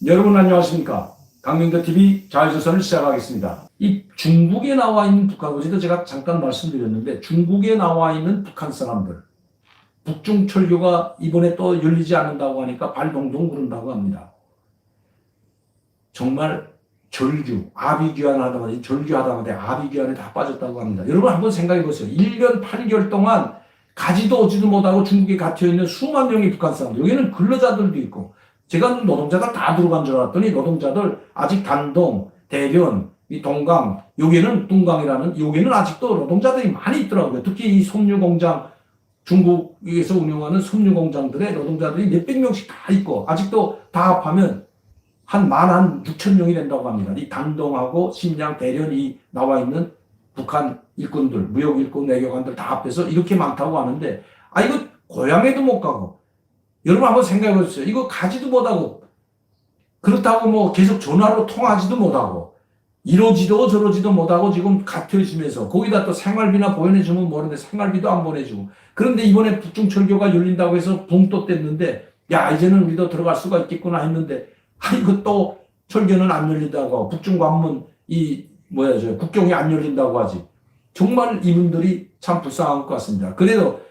여러분 안녕하십니까? 강민도TV 자유조선을 시작하겠습니다. 이 중국에 나와 있는 북한, 어제도 제가 잠깐 말씀드렸는데 중국에 나와 있는 북한 사람들, 북중 철교가 이번에 또 열리지 않는다고 하니까 발 동동 구른다고 합니다. 정말 절규, 아비규환하다마다 절규하다마다 아비규환에 다 빠졌다고 합니다. 여러분 한번 생각해 보세요. 1년 8개월 동안 가지도 오지도 못하고 중국에 갇혀있는 수만 명의 북한 사람들, 여기는 근로자들도 있고, 제가 노동자가 다 들어간 줄 알았더니 노동자들 아직 단동, 대련, 이 동강, 여기는 뚱강이라는, 여기는 아직도 노동자들이 많이 있더라고요. 특히 이 섬유공장, 중국에서 운영하는 섬유공장들의 노동자들이 몇백 명씩 다 있고, 아직도 다 합하면 한 16,000명이 된다고 합니다. 이 단동하고 신장, 대련이 나와 있는 북한 일꾼들, 무역 일꾼, 외교관들 다 합해서 이렇게 많다고 하는데, 이거 고향에도 못 가고, 여러분 한번 생각해 보세요. 이거 가지도 못하고, 그렇다고 뭐 계속 전화로 통하지도 못하고, 이러지도 저러지도 못하고 지금 갇혀있으면서, 거기다 또 생활비나 보내주면 모르는데 생활비도 안 보내주고, 그런데 이번에 북중 철교가 열린다고 해서 붕 또 뗐는데, 야, 이제는 우리도 들어갈 수가 있겠구나 했는데, 이거 또 철교는 안 열린다고, 북중 관문, 국경이 안 열린다고 하지. 정말 이분들이 참 불쌍한 것 같습니다. 그래도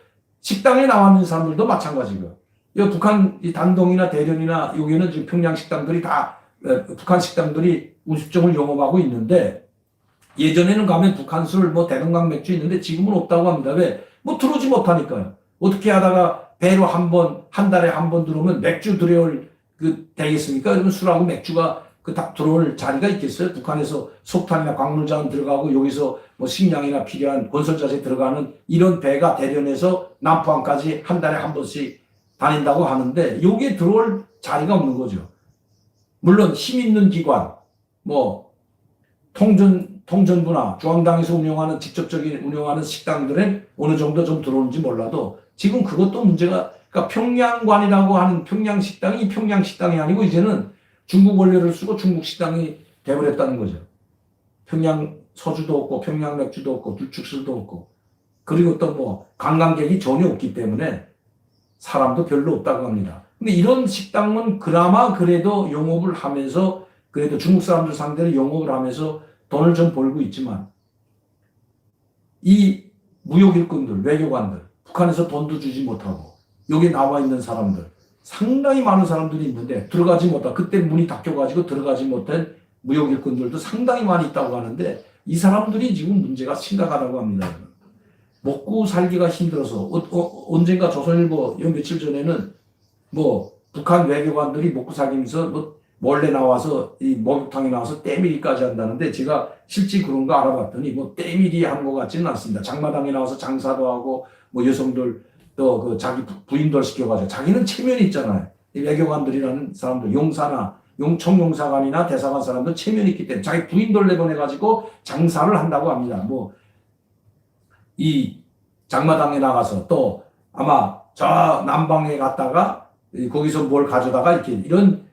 식당에 나와 있는 사람들도 마찬가지고, 북한 이 단동이나 대련이나 여기는 지금 평양 식당들이 다 북한 식당들이 음식점을 영업하고 있는데, 예전에는 가면 북한 술, 대동강 맥주 있는데 지금은 없다고 합니다. 왜? 들어오지 못하니까요. 어떻게 하다가 배로 한 달에 한 번 들어오면 맥주 들여올 되겠습니까? 그러면 술하고 맥주가 들어올 자리가 있겠어요? 북한에서 석탄이나 광물자원 들어가고 여기서 식량이나 필요한 건설자재 들어가는 이런 배가 대련에서 남포항까지 한 달에 한 번씩 다닌다고 하는데 여기에 들어올 자리가 없는 거죠. 물론 힘 있는 기관, 통전부나 중앙당에서 직접적인 운영하는 식당들은 어느 정도 좀 들어오는지 몰라도 지금 그것도 문제가, 그러니까 평양관이라고 하는 평양식당이 평양식당이 아니고 이제는 중국 원료를 쓰고 중국 식당이 돼버렸다는 거죠. 평양 소주도 없고 평양 맥주도 없고 불축술도 없고, 그리고 또 관광객이 전혀 없기 때문에 사람도 별로 없다고 합니다. 근데 이런 식당은 그나마 그래도 영업을 하면서, 그래도 중국 사람들 상대로 영업을 하면서 돈을 좀 벌고 있지만, 이 무역일꾼들, 외교관들, 북한에서 돈도 주지 못하고 여기 나와 있는 사람들, 상당히 많은 사람들이 있는데 들어가지 못하고, 그때 문이 닫혀가지고 들어가지 못한 무역일꾼들도 상당히 많이 있다고 하는데, 이 사람들이 지금 문제가 심각하다고 합니다. 먹고 살기가 힘들어서, 언젠가 조선일보 며칠 전에는 북한 외교관들이 먹고 살기면서 몰래 나와서 이 목욕탕에 나와서 때밀이까지 한다는데, 제가 실제 그런 거 알아봤더니 때밀이 하는 것 같지는 않습니다. 장마당에 나와서 장사도 하고 여성들 또 자기 부인들 시켜가지고, 자기는 체면이 있잖아요. 이 외교관들이라는 사람들, 총용사관이나 대사관 사람들 체면이 있기 때문에 자기 부인들 내보내가지고 장사를 한다고 합니다. 이 장마당에 나가서 또 아마 저 남방에 갔다가 거기서 뭘 가져다가 이런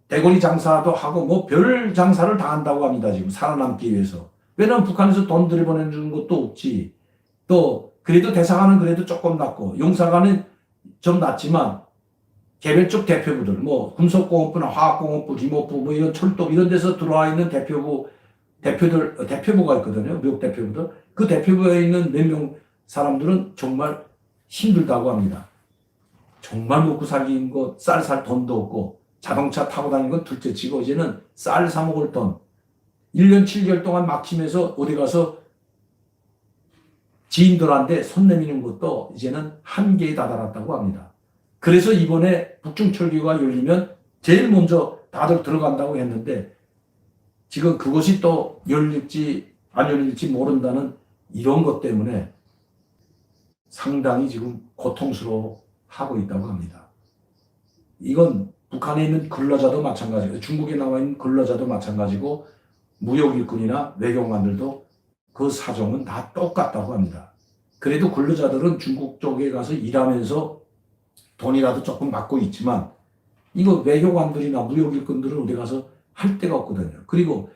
대거리 장사도 하고 별 장사를 다 한다고 합니다. 지금 살아남기 위해서. 왜냐면 북한에서 돈 들여보내주는 것도 없지. 또 그래도 대사관은 그래도 조금 낫고 용사관은 좀 낫지만 개별 쪽 대표부들, 금속공업부나 화학공업부, 기모부, 이런 철도 이런 데서 들어와 있는 대표부가 있거든요. 미국 대표부들. 그 대표부에 있는 몇 명 사람들은 정말 힘들다고 합니다. 정말 먹고 살긴 거, 쌀 살 돈도 없고, 자동차 타고 다니는 건 둘째 치고, 이제는 쌀 사 먹을 돈, 1년 7개월 동안 막히면서 어디 가서 지인들한테 손 내미는 것도 이제는 한계에 다다랐다고 합니다. 그래서 이번에 북중 철교가 열리면 제일 먼저 다들 들어간다고 했는데, 지금 그것이 또 열릴지 안 열릴지 모른다는 이런 것 때문에 상당히 지금 고통스러워하고 있다고 합니다. 이건 북한에 있는 근로자도 마찬가지고, 중국에 나와 있는 근로자도 마찬가지고, 무역일꾼이나 외교관들도 그 사정은 다 똑같다고 합니다. 그래도 근로자들은 중국 쪽에 가서 일하면서 돈이라도 조금 받고 있지만, 이거 외교관들이나 무역일꾼들은 어디 가서 할 데가 없거든요. 그리고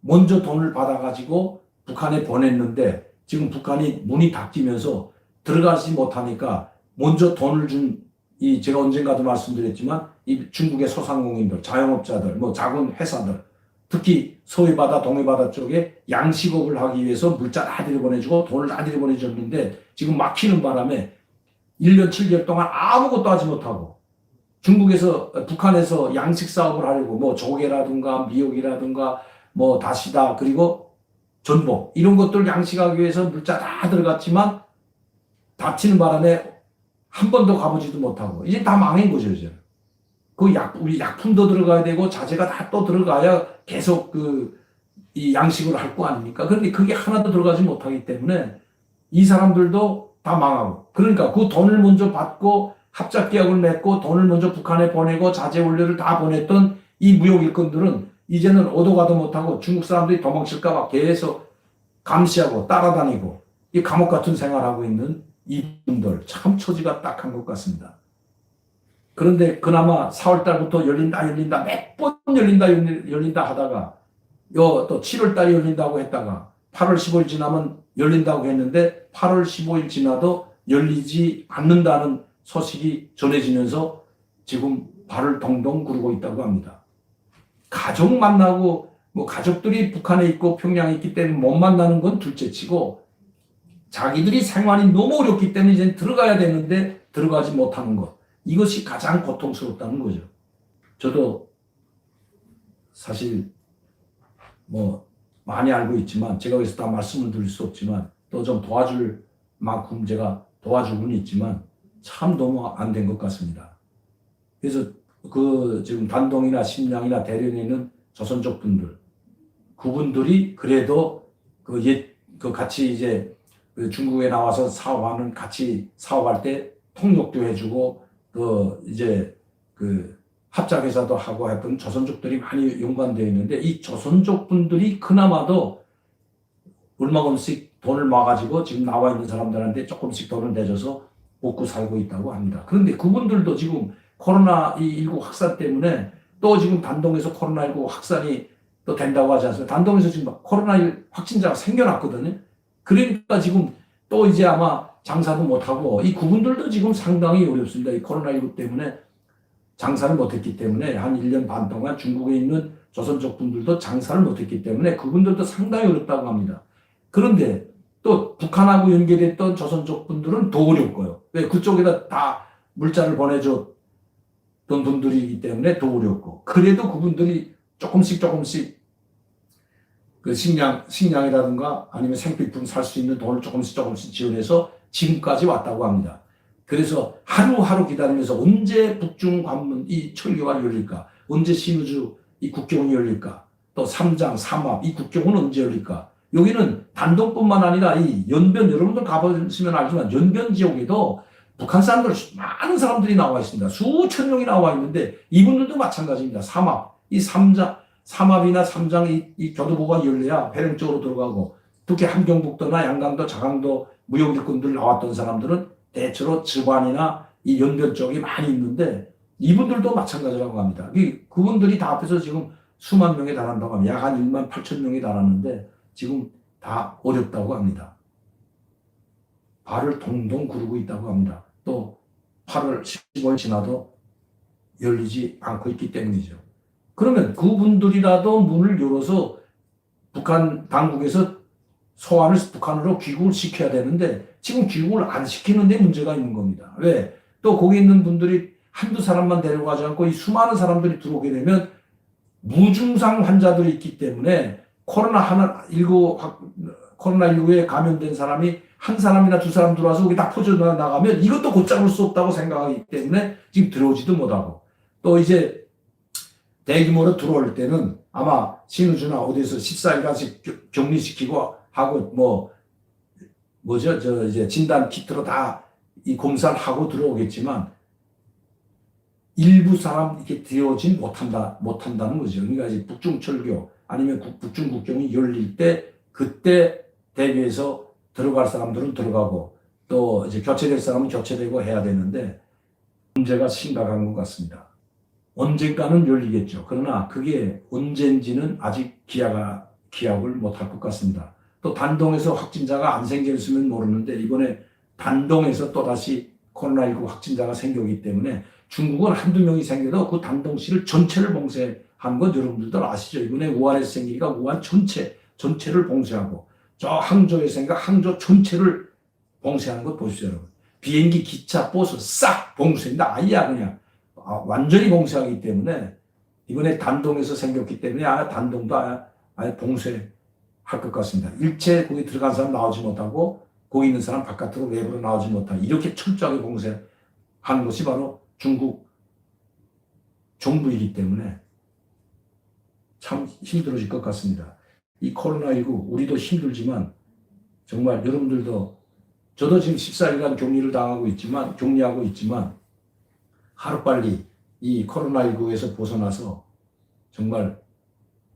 먼저 돈을 받아가지고 북한에 보냈는데, 지금 북한이 문이 닫히면서 들어가지 못하니까 먼저 돈을 준 제가 언젠가도 말씀드렸지만 이 중국의 소상공인들, 자영업자들, 뭐 작은 회사들, 특히 서해바다, 동해바다 쪽에 양식업을 하기 위해서 물자 다 들여보내주고 돈을 다 들여보내줬는데 지금 막히는 바람에 1년 7개월 동안 아무것도 하지 못하고 북한에서 양식 사업을 하려고 뭐 조개라든가 미역이라든가 뭐 다시다 그리고 전복 이런 것들 양식하기 위해서 물자 다 들어갔지만 다치는 바람에 한 번도 가보지도 못하고 이제 다 망한 거죠 이제. 우리 약품도 들어가야 되고 자재가 다 또 들어가야 계속 이 양식을 할 거 아닙니까? 그런데 그게 하나도 들어가지 못하기 때문에 이 사람들도 다 망하고 그러니까 그 돈을 먼저 받고 합작계약을 맺고 돈을 먼저 북한에 보내고 자재 원료를 다 보냈던 이 무역 일꾼들은 이제는 오도 가도 못하고 중국 사람들이 도망칠까 봐 계속 감시하고 따라다니고 이 감옥 같은 생활하고 있는 이분들 참 처지가 딱한 것 같습니다. 그런데 그나마 4월 달부터 열린다 몇 번 열린다 하다가 또 7월 달에 열린다고 했다가 8월 15일 지나면 열린다고 했는데 8월 15일 지나도 열리지 않는다는 소식이 전해지면서 지금 발을 동동 구르고 있다고 합니다. 가족 만나고 뭐 가족들이 북한에 있고 평양에 있기 때문에 못 만나는 건 둘째치고 자기들이 생활이 너무 어렵기 때문에 이제 들어가야 되는데 들어가지 못하는 것. 이것이 가장 고통스럽다는 거죠. 저도 사실 뭐 많이 알고 있지만 제가 여기서 다 말씀을 드릴 수 없지만 또 좀 도와줄 만큼 제가 도와주고는 있지만 참 너무 안 된 것 같습니다. 그래서 지금 단동이나 심양이나 대련에 있는 조선족 분들 그분들이 그래도 같이 이제 중국에 나와서 사업하는 같이 사업할 때 통역도 해주고 이제 합작회사도 하고 했던 조선족들이 많이 연관되어 있는데 이 조선족 분들이 그나마도 얼마금씩 돈을 모아가지고 지금 나와 있는 사람들한테 조금씩 돈을 내줘서 먹고 살고 있다고 합니다. 그런데 그분들도 지금 코로나19 확산 때문에 또 지금 단동에서 코로나19 확산이 또 된다고 하지 않습니까? 단동에서 지금 코로나1 확진자가 생겨났거든요. 그러니까 지금 또 이제 아마 장사도 못하고 이 그분들도 지금 상당히 어렵습니다. 이 코로나19 때문에 장사를 못했기 때문에 한 1년 반 동안 중국에 있는 조선족 분들도 장사를 못했기 때문에 그분들도 상당히 어렵다고 합니다. 그런데 또 북한하고 연계됐던 조선족 분들은 더 어렵고요. 왜? 그쪽에다 다 물자를 보내줬던 분들이기 때문에 더 어렵고 그래도 그분들이 조금씩 식량이라든가 아니면 생필품 살 수 있는 돈을 조금씩 지원해서 지금까지 왔다고 합니다. 그래서 하루하루 기다리면서 언제 북중 관문 이 철교가 열릴까? 언제 신우주 이 국경이 열릴까? 또 삼장, 삼합 이 국경은 언제 열릴까? 여기는 단동뿐만 아니라 이 연변 여러분들 가보시면 알지만 연변 지역에도 북한 사람들 많은 사람들이 나와 있습니다. 수천 명이 나와 있는데 이분들도 마찬가지입니다. 삼합 이 삼합이나 삼장 이 교두보가 열려야 배령 쪽으로 들어가고 특히 함경북도나 양강도, 자강도 무역 일꾼들 나왔던 사람들은 대체로 지관이나 이 연변 쪽이 많이 있는데 이분들도 마찬가지라고 합니다. 그분들이 다 합해서 지금 수만 명에 달한다고 합니다. 약 한 1만 8천 명이 달하는데 지금 다 어렵다고 합니다. 발을 동동 구르고 있다고 합니다. 또 8월 15일 지나도 열리지 않고 있기 때문이죠. 그러면 그분들이라도 문을 열어서 북한 당국에서 북한으로 귀국을 시켜야 되는데 지금 귀국을 안 시키는 데 문제가 있는 겁니다. 왜? 또 거기 있는 분들이 한두 사람만 데려가지 않고 이 수많은 사람들이 들어오게 되면 무증상 환자들이 있기 때문에 코로나19에 감염된 사람이 한 사람이나 두 사람 들어와서 거기 다 퍼져나가면 이것도 곧잡을 수 없다고 생각하기 때문에 지금 들어오지도 못하고 또 이제 대규모로 들어올 때는 아마 신우주나 어디서 14일간씩 격리시키고 하고 이제 진단 키트로 다 이 검사를 하고 들어오겠지만 일부 사람 이렇게 들여오진 못한다는 거죠. 그러니까 이제 북중 철교 아니면 북중 국경이 열릴 때 그때 대비해서 들어갈 사람들은 들어가고 또 이제 교체될 사람은 교체되고 해야 되는데 문제가 심각한 것 같습니다. 언젠가는 열리겠죠. 그러나 그게 언젠지는 아직 기약을 못할 것 같습니다. 또 단동에서 확진자가 안 생겼으면 모르는데 이번에 단동에서 또다시 코로나19 확진자가 생기기 때문에 중국은 한두 명이 생겨도 그 단동시를 전체를 봉쇄한 건 여러분들도 아시죠? 이번에 우한에서 생긴 일이가 우한 전체를 봉쇄하고 저 항저우에서 생긴 항저우 전체를 봉쇄하는 것 보십시오, 여러분. 비행기, 기차, 버스 싹 봉쇄입니다. 아예 그냥 완전히 봉쇄하기 때문에 이번에 단동에서 생겼기 때문에 단동도 아예 봉쇄할 것 같습니다. 일체 거기 들어간 사람 나오지 못하고 거기 있는 사람 바깥으로 외부로 나오지 못하고 이렇게 철저하게 봉쇄하는 것이 바로 중국 정부이기 때문에 참 힘들어질 것 같습니다. 이 코로나19 우리도 힘들지만 정말 여러분들도 저도 지금 14일간 격리하고 있지만 하루빨리 이 코로나19에서 벗어나서 정말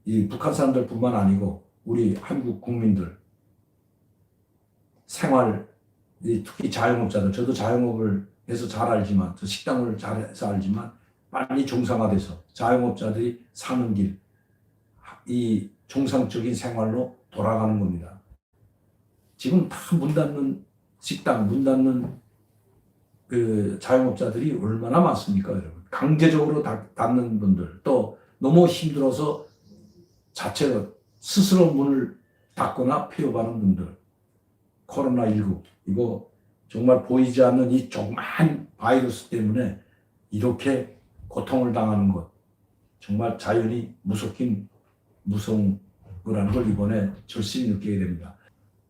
이 북한 사람들뿐만 아니고 우리 한국 국민들 생활, 특히 자영업자들, 저도 자영업을 해서 잘 알지만, 저 식당을 잘해서 알지만 빨리 정상화돼서 자영업자들이 사는 길, 이 정상적인 생활로 돌아가는 겁니다. 지금 다 문 닫는 식당, 문 닫는 그 자영업자들이 얼마나 많습니까, 여러분? 강제적으로 닫는 분들, 또 너무 힘들어서 자체로 스스로 문을 닫거나 폐업하는 분들, 코로나19 이거 정말 보이지 않는 이 조그만 바이러스 때문에 이렇게 고통을 당하는 것 정말 자연이 무섭긴 무서운 거라는 걸 이번에 절실히 느끼게 됩니다.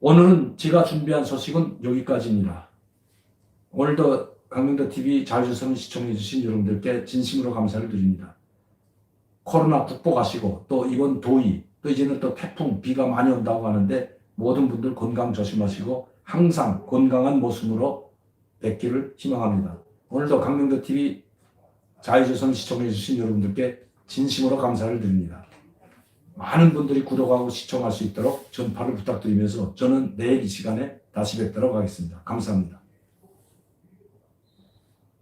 오늘은 제가 준비한 소식은 여기까지입니다. 오늘도 강명도 TV 자유조선을 시청해 주신 여러분들께 진심으로 감사를 드립니다. 코로나 극복하시고 또 이번 더위 또 이제는 또 태풍 비가 많이 온다고 하는데 모든 분들 건강 조심하시고 항상 건강한 모습으로 뵙기를 희망합니다. 오늘도 강명도 TV 자유조선 시청해 주신 여러분들께 진심으로 감사를 드립니다. 많은 분들이 구독하고 시청할 수 있도록 전파를 부탁드리면서 저는 내일 이 시간에 다시 뵙도록 하겠습니다. 감사합니다.